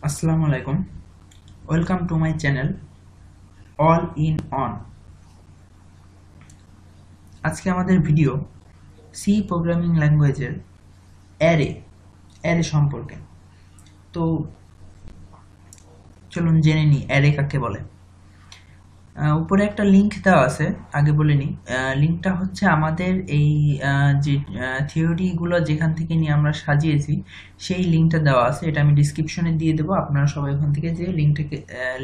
আসসালামু আলাইকুম, welcome to my channel all in one. আজকে আমাদের ভিডিও সি প্রোগ্রামিং ল্যাঙ্গুয়েজের অ্যারে অ্যারে সম্পর্কে। তো চলুন জেনে নিই অ্যারে কাকে বলে। উপরে একটা লিংক দেওয়া আছে, আগে বলে নিই। লিংকটা হচ্ছে আমাদের এই যে থিওরিগুলো যেখান থেকে নিয়ে আমরা সাজিয়েছি সেই লিংকটা দেওয়া আছে। এটা আমি ডিসক্রিপশনে দিয়ে দেবো, আপনারা সবাই ওখান থেকে যে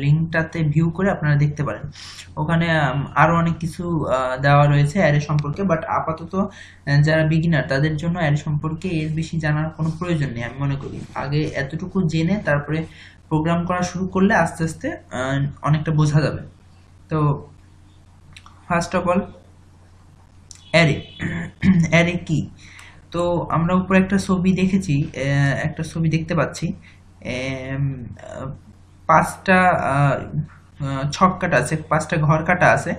লিংকটাতে ভিউ করে আপনারা দেখতে পারেন। ওখানে আরও অনেক কিছু দেওয়া রয়েছে অ্যারে সম্পর্কে, বাট আপাতত যারা বিগিনার তাদের জন্য অ্যারে সম্পর্কে এর বেশি জানার কোনো প্রয়োজন নেই আমি মনে করি। আগে এতটুকু জেনে তারপরে প্রোগ্রাম করা শুরু করলে আস্তে আস্তে অনেকটা বোঝা যাবে। তো first of all array array কি? তো আমরা উপরে একটা ছবি দেখেছি, একটা ছবি দেখতে পাচ্ছি। পাঁচটা ছক কাটা আছে, পাঁচটা ঘর কাটা আছে,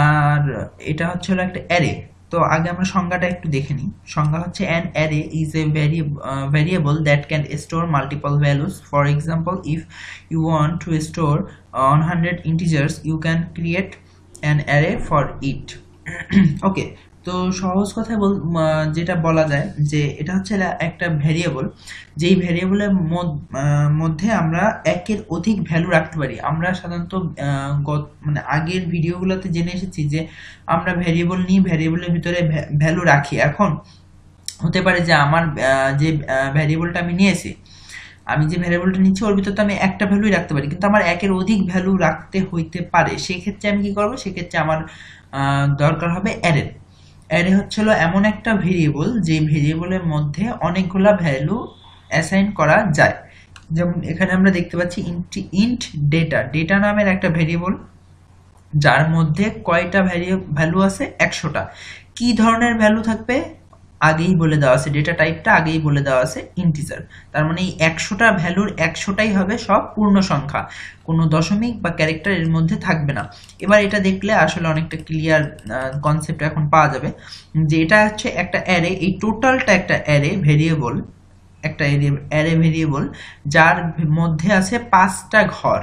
আর এটা হচ্ছে হলো একটা অ্যারে। তো আগে আমরা সংজ্ঞাটা একটু দেখে নিই। সংজ্ঞা হচ্ছে an array is a variable that can store multiple values. For example, if you want to store 100 integers you can create an array for it. Okay, তো সহজ কথায় যেটা বলা যায় যে এটা হচ্ছে একটা ভ্যারিয়েবল, যেই ভ্যারিয়েবলের মধ্যে আমরা একের অধিক ভ্যালু রাখতে পারি। আমরা সাধারণত মানে আগের ভিডিওগুলোতে জেনে এসেছি যে আমরা ভ্যারিয়েবল নিয়ে ভ্যারিয়েবলের ভিতরে ভ্যালু রাখি। এখন হতে পারে যে আমার যে ভ্যারিয়েবলটা আমি নিয়েছি, আমি যে ভ্যারিয়েবলটা নিচ্ছি ওর ভিতর তো আমি একটা ভ্যালুই রাখতে পারি, কিন্তু আমার একের অধিক ভ্যালু রাখতে হইতে পারে। সেক্ষেত্রে আমি কি করব? সেক্ষেত্রে আমার দরকার হবে অ্যারে। অ্যারে হচ্ছিল এমন একটা ভেরিয়েবল যে ভেরিয়েবলের মধ্যে অনেকগুলা ভ্যালু অ্যাসাইন করা যায়। যেমন এখানে আমরা দেখতে পাচ্ছি ইন্ট ডেটা। ডেটা নামের একটা ভেরিয়েবল যার মধ্যে কয়টা ভ্যালু আছে? 100টা। কি ধরনের ভ্যালু থাকবে আগেই বলে দেওয়া আছে, ডেটা টাইপটা আগেই বলে দেওয়া আছে ইন্টিজার। তার মানে এই 100টা ভ্যালুর 100টাই হবে সব পূর্ণ সংখ্যা, কোনো দশমিক বা ক্যারেক্টার এর মধ্যে থাকবে না। এবার এটা দেখলে আসলে অনেকটা ক্লিয়ার কনসেপ্ট এখন পাওয়া যাবে যে এটা হচ্ছে একটা অ্যারে। এই টোটালটা একটা অ্যারে ভেরিয়েবল, একটা অ্যারে ভেরিয়েবল যার মধ্যে আছে 5টা ঘর।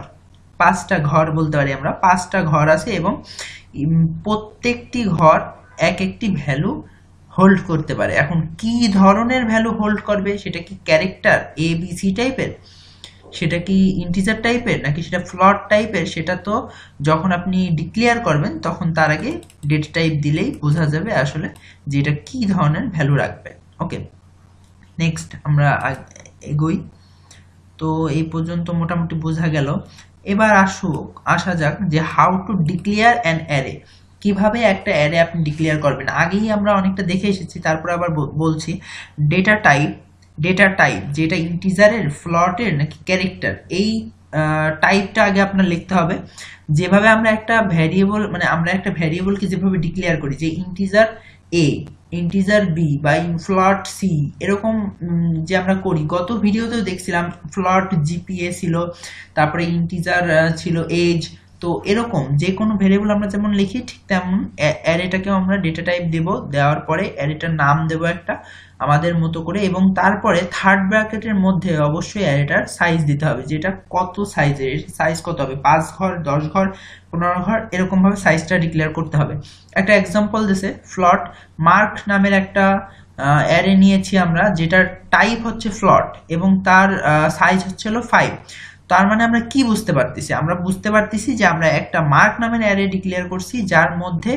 5টা ঘর বলতে পারি আমরা, 5টা ঘর আছে এবং প্রত্যেকটি ঘর এক একটি ভ্যালু হোল্ড করতে পারে। এখন কি ধরনের ভ্যালু হোল্ড করবে? সেটা কি ক্যারেক্টার এ বি সি টাইপের, সেটা কি ইন্টিজার টাইপের, নাকি সেটা ফ্লট টাইপের? সেটা তো যখন আপনি ডিক্লেয়ার করবেন তখন তার আগে ডেটা টাইপ দিলেই বোঝা যাবে আসলে যে এটা কি ধরনের ভ্যালু রাখবে। ওকে, নেক্সট আমরা এগোই। তো এই পর্যন্ত মোটামুটি বোঝা গেল। এবার আসা যাক যে how to declare an array. কিভাবে একটা অ্যারে আপনি ডিক্লেয়ার করবেন। আগেই আমরা অনেকটা দেখে এসেছি, তারপর আবার বলছি। ডেটা টাইপ যেটা ইন্টিজারের, ফ্লটের নাকি ক্যারেক্টার, এই টাইপটা আগে আপনার লিখতে হবে। যেভাবে আমরা একটা ভ্যারিয়েবল, মানে আমরা একটা ভ্যারিয়েবলকে যেভাবে ডিক্লেয়ার করি যে ইন্টিজার এ, ইন্টিজার বি বা ফ্লট সি, এরকম যে আমরা করি। গত ভিডিওতেও দেখছিলাম ফ্লট জিপিএ ছিল, তারপরে ইন্টিজার ছিল এজ। তো এরকম যে কোনো ভেরিয়েবল আমরা যেমন লিখি ঠিক তেমন অ্যারেটাকেও আমরা ডেটা টাইপ দেব। দেওয়ার পরে অ্যারেটার নাম দেব একটা আমাদের মতো করে, এবং তারপরে থার্ড ব্র্যাকেটের মধ্যে অবশ্যই অ্যারেটার সাইজ দিতে হবে, যেটা কত সাইজের, সাইজ কত হবে, 5 ঘর, 10 ঘর, 15 ঘর, এরকম ভাবে সাইজটা ডিক্লেয়ার করতে হবে। একটা এক্সাম্পল দিছে, ফ্লট মার্ক নামের একটা অ্যারে নিয়েছি আমরা, যেটার টাইপ হচ্ছে ফ্লট এবং তার সাইজ হচ্ছে 5। তার মানে আমরা কি বুঝতে পারতেছি? আমরা বুঝতে পারতেছি যে আমরা একটা মার্ক নামের অ্যারে ডিক্লেয়ার করছি যার মধ্যে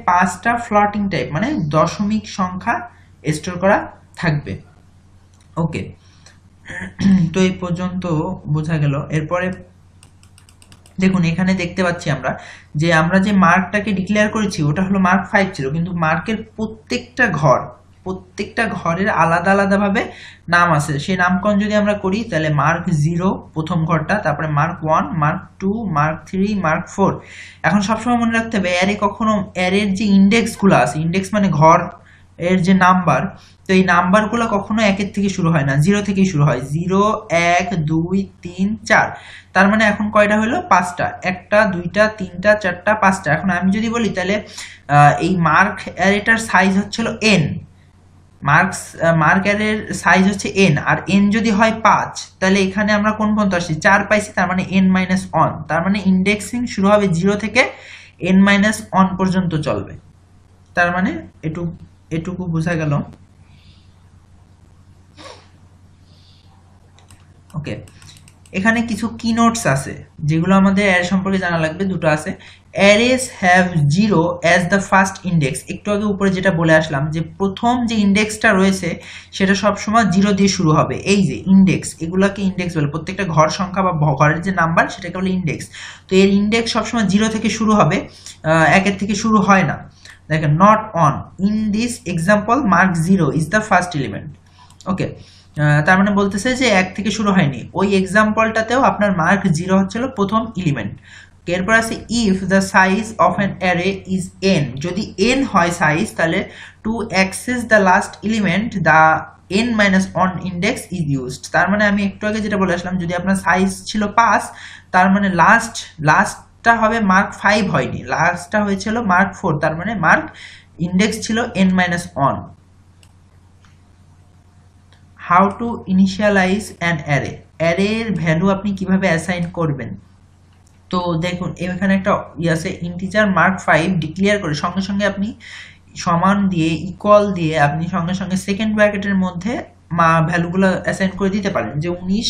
পাঁচটা ফ্লটিং টাইপ মানে দশমিক সংখ্যা স্টোর করা থাকবে। ওকে, তো এই পর্যন্ত বোঝা গেল। এরপরে দেখুন এখানে দেখতে পাচ্ছি আমরা যে মার্কটাকে ডিক্লেয়ার করেছি ওটা হলো মার্ক 5 ছিল, কিন্তু মার্কের প্রত্যেকটা ঘরের আলাদা আলাদা ভাবে নাম আছে। সেই নামকরণ যদি আমরা করি তাহলে মার্ক 0 প্রথম ঘরটা, তারপরে মার্ক 1, মার্ক 2, মার্ক 3, মার্ক 4। এখন সবসময় মনে রাখতে হবে অ্যারের যে ইন্ডেক্সগুলো আছে, ইন্ডেক্স মানে ঘর এর যে নাম্বার, তো এই নাম্বারগুলো কখনো 1 থেকে শুরু হয় না, 0 থেকেই শুরু হয়। 0, 1, 2, 3, 4। তার মানে এখন কয়টা হলো? 5টা। 1টা, 2টা, 3টা, 4টা, 5টা। এখন আমি যদি বলি তাহলে এই মার্ক অ্যারেটার সাইজ হচ্ছিল n, মার্ক অ্যারের সাইজ হচ্ছে n, আর n যদি হয় 5, তাহলে এখানে আমরা কোন পর্যন্ত আসছি 4 পাইছি, তার মানে n-1, তার মানে ইন্ডেক্সিং শুরু হবে 0 থেকে n-1 পর্যন্ত চলবে। তার মানে এটুকু বোঝা গেল। ওকে, এখানে কিছু কি নোটস আছে যেগুলো আমাদের অ্যারে সম্পর্কে জানা লাগবে। দুটো আছে, arrays have 0 as the first index. একটু আগে উপরে যেটা বলে আসলাম যে প্রথম যে ইন্ডেক্সটা রয়েছে সেটা সবসময় 0 দিয়ে শুরু হবে। এই যে ইন্ডেক্স, এগুলোকে ইন্ডেক্স বলে, প্রত্যেকটা ঘর সংখ্যা বা ঘরের যে নাম্বার সেটাকে বলে ইন্ডেক্স। তো এর ইন্ডেক্স সবসময় 0 থেকে শুরু হবে, 1 থেকে শুরু হয় না। দেখেন, note on in this example mark 0 is the first element. Okay, তার মানে বলতেছে যে 1 থেকে শুরু হয়নি, ওই এক্সাম্পলটাতেও আপনার মার্ক 0 হচ্ছিল প্রথম এলিমেন্ট। এরপর আছে if the size of an array is n, যদি n হয় সাইজ, তাহলে to access the last element the n-1 index is used. তার মানে আমি একটু আগে যেটা বলে আসলাম, যদি আপনার সাইজ ছিল 5, তার মানে লাস্টটা হবে মার্ক 5 হয়নি, লাস্টটা হয়েছিল মার্ক 4, তার মানে মার্ক ইন্ডেক্স ছিল n-1। How to initialise an array, অ্যারের ভ্যালু আপনি কিভাবে অ্যাসাইন করবেন। তো দেখুন এখানে একটা আছে, ইন্টিজার মার্ক 5 ডিক্লেয়ার করে সঙ্গে সঙ্গে আপনি সমান দিয়ে, ইকুয়াল দিয়ে আপনি সঙ্গে সঙ্গে সেকেন্ড ব্র্যাকেটের মধ্যে ভ্যালুগুলো অ্যাসাইন করে দিতে পারেন, যে 19,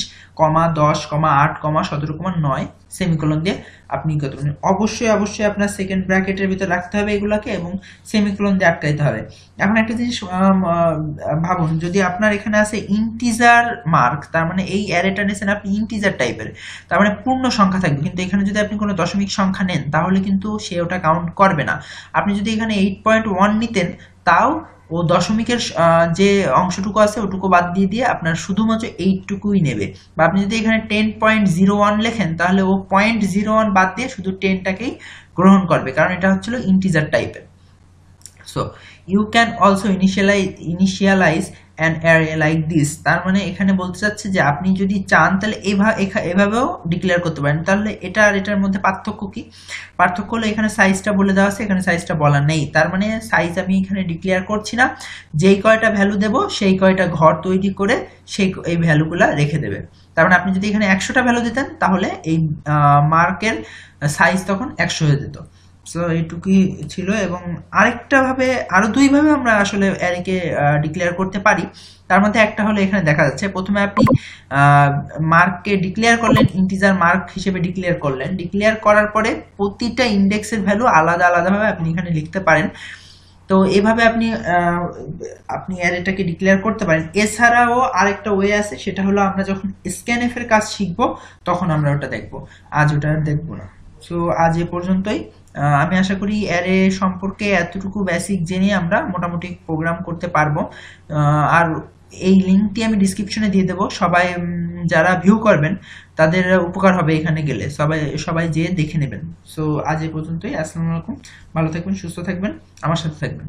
10, 8, 17, 9 সেমিকোলন দিয়ে আপনি কত, অবশ্যই আপনার সেকেন্ড ব্র্যাকেটের ভিতরে রাখতে হবে এগুলাকে, এবং সেমিকোলন দিয়ে আটকাইতে হবে। এখন একটা জিনিস ভাবুন, যদি আপনার এখানে আছে ইন্টিজার মার্ক, তার মানে এই অ্যারেটা নিয়েছেন আপনি ইন্টিজার টাইপের, তার মানে পূর্ণ সংখ্যা থাকবে, কিন্তু এখানে যদি আপনি কোনো দশমিক সংখ্যা নেন তাহলে কিন্তু সে ওটা কাউন্ট করবে না। আপনি যদি এখানে 8.1 নিতেন, তাও ও দশমিকের যে অংশটুকু আছে ওটুকু বাদ দিয়ে আপনার শুধুমাত্র এইটুকুই নেবে। বা আপনি যদি এখানে 10.01 লেখেন, তাহলে ও 0.01 বাদ দিয়ে শুধু 10টাকেই গ্রহণ করবে, কারণ এটা হচ্ছিল ইন্টিজার টাইপের। So you can also initialise an array like this. তার মানে এখানে বলতে চাচ্ছে যে আপনি যদি চান তাহলে এভাবেও ডিক্লেয়ার করতে পারেন। তাহলে এটা আর এটার মধ্যে পার্থক্য কি? পার্থক্য হলো এখানে সাইজটা বলে দেওয়া আছে, এখানে সাইজটা বলা নেই। তার মানে সাইজ আমি এখানে ডিক্লেয়ার করছি না, যেই কয়টা ভ্যালু দেব সেই কয়টা ঘর তৈরি করে এই ভ্যালুগুলা রেখে দেবে। তার মানে আপনি যদি এখানে 100টা ভ্যালু দিতেন, তাহলে এই মার্কের সাইজ তখন 100 হয়ে যেত। সো এইটুকুই ছিল। এবং আরো দুইভাবে আমরা আসলে অ্যারেকে ডিক্লেয়ার করতে পারি। তার মধ্যে একটা হলো এখানে দেখা যাচ্ছে, প্রথমে আপনি মার্ককে ডিক্লেয়ার করলেন, ইন্টিজার মার্ক হিসেবে ডিক্লেয়ার করলেন, ডিক্লেয়ার করার পরে প্রতিটা ইন্ডেক্সের ভ্যালু আলাদাভাবে আপনি এখানে লিখতে পারেন। তো এভাবে আপনি অ্যারেটাকে ডিক্লেয়ার করতে পারেন। এছাড়াও আরেকটা ওয়ে আছে, সেটা হলো আমরা যখন স্ক্যানএফ এর কাজ শিখবো তখন আমরা ওটা দেখবো, আজ ওটা দেখবো না। সো আজ এ পর্যন্তই। আমি আশা করি অ্যারে সম্পর্কে এতটুকু বেসিক জেনে আমরা মোটামুটি প্রোগ্রাম করতে পারবো। আর এই লিঙ্কটি আমি ডিসক্রিপশনে দিয়ে দেবো, সবাই যারা ভিউ করবেন তাদের উপকার হবে, এখানে গেলে সবাই যেয়ে দেখে নেবেন। সো আজ এ পর্যন্তই। আসসালামু আলাইকুম, ভালো থাকবেন, সুস্থ থাকবেন, আমার সাথে থাকবেন।